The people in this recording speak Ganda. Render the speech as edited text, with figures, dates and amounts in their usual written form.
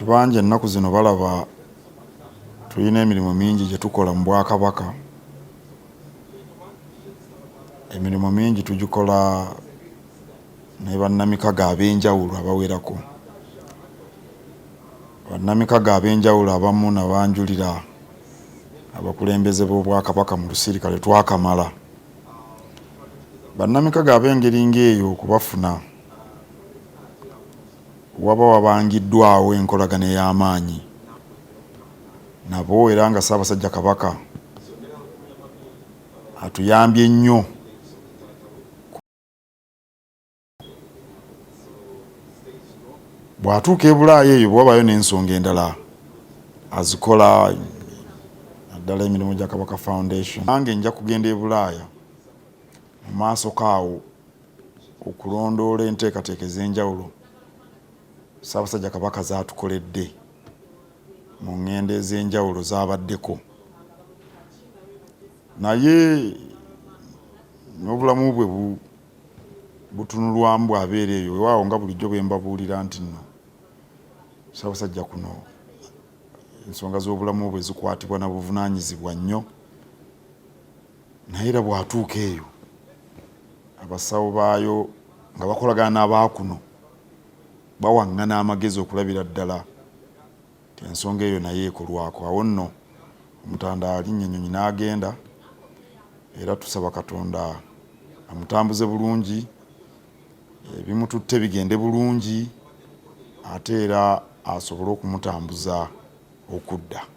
bangi ennaku zino balaba tulina emirimu mingi gye tukola mu Bwakabaka. Emirimu mingi tugikola ne bannamikago ab'enjawulo abawerako. Bannamikago ab'enjawulo abamu nabanjulira abakulembeze b'Obwakabaka mu lusirikale twakamala. Bannamikago ab'engeri ng'eyo okubafuna waba wabangiddwawo enkolagana ey'amaanyi nabo, era nga Ssaabasajja Kabaka atuyambye nnyo bw'atuuka e Bulaaya eyo bwabayo n'ensonga endala azikola, naddala emirimu gya Kabaka Foundation. Nange nja kugenda e Bulaaya mu maaso kaawo okulondoola enteekateeka ez'enjawulo Ssaabasajja Kabaka zaatukoledde mu ngendo ez'enjawulo z'abaddeko. Naye n'obulamu bwe butunulwamu bw'abeera eyo, weewaawo nga bulijjo bwe mbabuulira nti nno Ssaabasajja kuno ensonga z'obulamu bwe zikwatibwa na buvunaanyizibwa nnyo. Naye era bw'atuuka eyo abasawo baayo nga bakolagana n'abaakuno bawaŋŋana amagezi okulabira ddala nti ensonga eyo naye ekolwako. Awo nno Omutanda alinnya ennyonyi n'agenda, era tusaba Katonda amutambuze bulungi, ebimututte bigende bulungi, ate era asobole okumutambuza okudda.